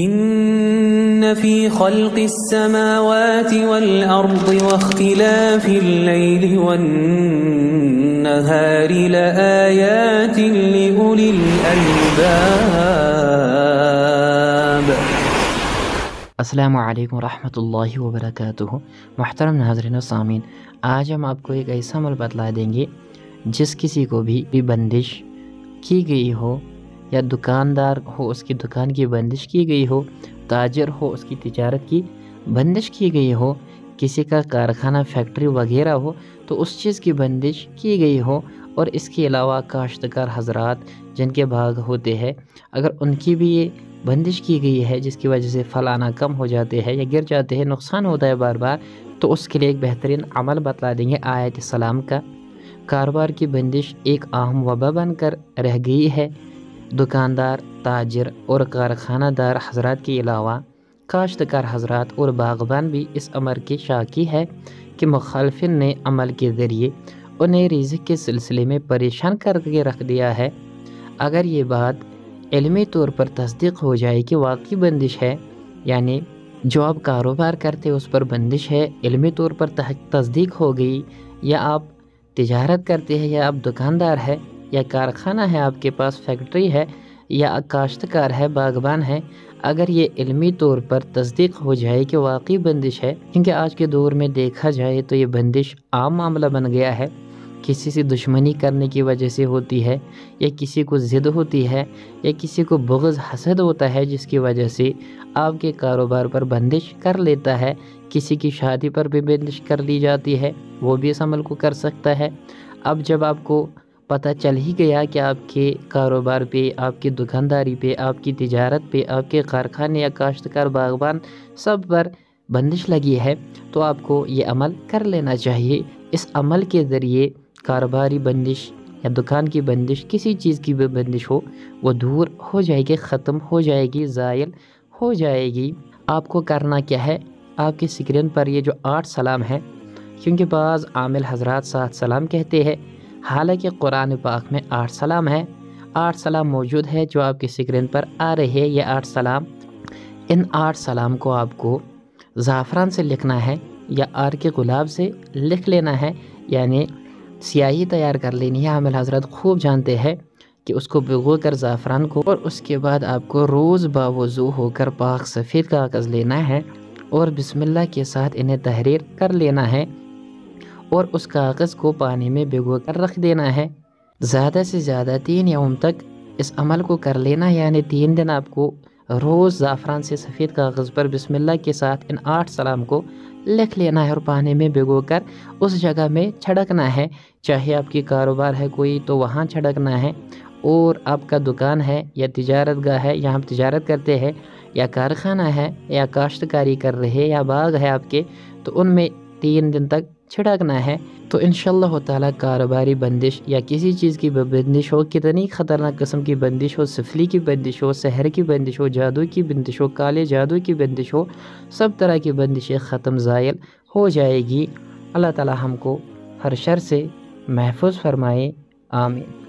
إن في خلق السماوات والأرض واختلاف الليل والنهار لآيات لأولي الألباب۔ السلام علیکم ورحمۃ اللہ وبرکاتہ۔ محترم ناظرین و سامعین، آج ہم آپ کو ایک ایسا عمل بتلا دیں گے جس کسی کو بھی بندش کی گئی ہو، یا دکاندار ہو اس کی دکان کی بندش کی گئی ہو، تاجر ہو اس کی تجارت کی بندش کی گئی ہو، کسی کا کارخانہ فیکٹری وغیرہ ہو تو اس چیز کی بندش کی گئی ہو، اور اس کے علاوہ کاشتکار حضرات جن کے باغ ہوتے ہیں اگر ان کی بھی یہ بندش کی گئی ہے جس کی وجہ سے پھل آنا کم ہو جاتے ہیں یا گر جاتے ہیں، نقصان ہوتا ہے بار بار، تو اس کے لیے ایک بہترین عمل بتلا دیں گے آیت سلام کا۔ کاروبار کی بندش ایک اہم وبا بن کر رہ گئی ہے۔ دکاندار، تاجر اور کارخانہ دار حضرات کے علاوہ کاشتکار حضرات اور باغبان بھی اس امر کے شاکی ہے کہ مخالفین نے عمل کے ذریعے انہیں رزق کے سلسلے میں پریشان کر کے رکھ دیا ہے۔ اگر یہ بات علمی طور پر تصدیق ہو جائے کہ واقعی بندش ہے، یعنی جو آپ کاروبار کرتے اس پر بندش ہے، علمی طور پر تصدیق ہو گئی، یا آپ تجارت کرتے ہیں، یا آپ دکاندار ہے، یا کارخانہ ہے آپ کے پاس، فیکٹری ہے، یا کاشتکار ہے، باغبان ہے، اگر یہ علمی طور پر تصدیق ہو جائے کہ واقعی بندش ہے، کیونکہ آج کے دور میں دیکھا جائے تو یہ بندش عام معاملہ بن گیا ہے، کسی سے دشمنی کرنے کی وجہ سے ہوتی ہے، یا کسی کو ضد ہوتی ہے، یا کسی کو بغض حسد ہوتا ہے جس کی وجہ سے آپ کے کاروبار پر بندش کر لیتا ہے، کسی کی شادی پر بھی بندش کر لی جاتی ہے، وہ بھی اس عمل کو کر سکتا ہے۔ اب جب آپ کو پتہ چل ہی گیا کہ آپ کے کاروبار پہ، آپ کی دکانداری پہ، آپ کی تجارت پہ، آپ کے کارخانے یا کاشتکار باغبان سب پر بندش لگی ہے، تو آپ کو یہ عمل کر لینا چاہیے۔ اس عمل کے ذریعے کاروباری بندش یا دکان کی بندش، کسی چیز کی بھی بندش ہو، وہ دور ہو جائے گی، ختم ہو جائے گی، زائل ہو جائے گی۔ آپ کو کرنا کیا ہے؟ آپ کی اسکرین پر یہ جو 8 سلام ہیں، کیونکہ بعض عامل حضرات 7 سلام کہتے ہیں، حالانکہ قرآن پاک میں 8 سلام ہیں۔ 8 سلام موجود ہے جو آپ کی اسکرین پر آ رہے ہیں، یہ 8 سلام۔ ان 8 سلام کو آپ کو زعفران سے لکھنا ہے یا آر کے گلاب سے لکھ لینا ہے، یعنی سیاہی تیار کر لینی ہے۔ عامل حضرات خوب جانتے ہیں کہ اس کو بھگو کر زعفران کو، اور اس کے بعد آپ کو روز باوضو ہو کر پاک سفید کاغذ لینا ہے اور بسم اللہ کے ساتھ انہیں تحریر کر لینا ہے، اور اس کاغذ کو پانی میں بھگو کر رکھ دینا ہے۔ زیادہ سے زیادہ 3 یوم تک اس عمل کو کر لینا ہے، یعنی 3 دن آپ کو روز زعفران سے سفید کاغذ پر بسم اللہ کے ساتھ ان 8 سلام کو لکھ لینا ہے، اور پانی میں بھگو کر اس جگہ میں چھڑکنا ہے، چاہے آپ کی کاروبار ہے کوئی تو وہاں چھڑکنا ہے، اور آپ کا دکان ہے یا تجارت گاہ ہے، یہاں تجارت کرتے ہیں، یا کارخانہ ہے، یا کاشتکاری کر رہے، یا باغ ہے آپ کے، تو ان میں 3 دن تک چھڑکنا ہے۔ تو انشاءاللہ تعالیٰ کاروباری بندش یا کسی چیز کی بندش ہو، کتنی خطرناک قسم کی بندش ہو، سفلی کی بندش ہو، سحر کی بندش ہو، جادو کی بندش ہو، کالے جادو کی بندش ہو، سب طرح کی بندشیں ختم زائل ہو جائے گی۔ اللہ تعالیٰ ہم کو ہر شر سے محفوظ فرمائے، آمین۔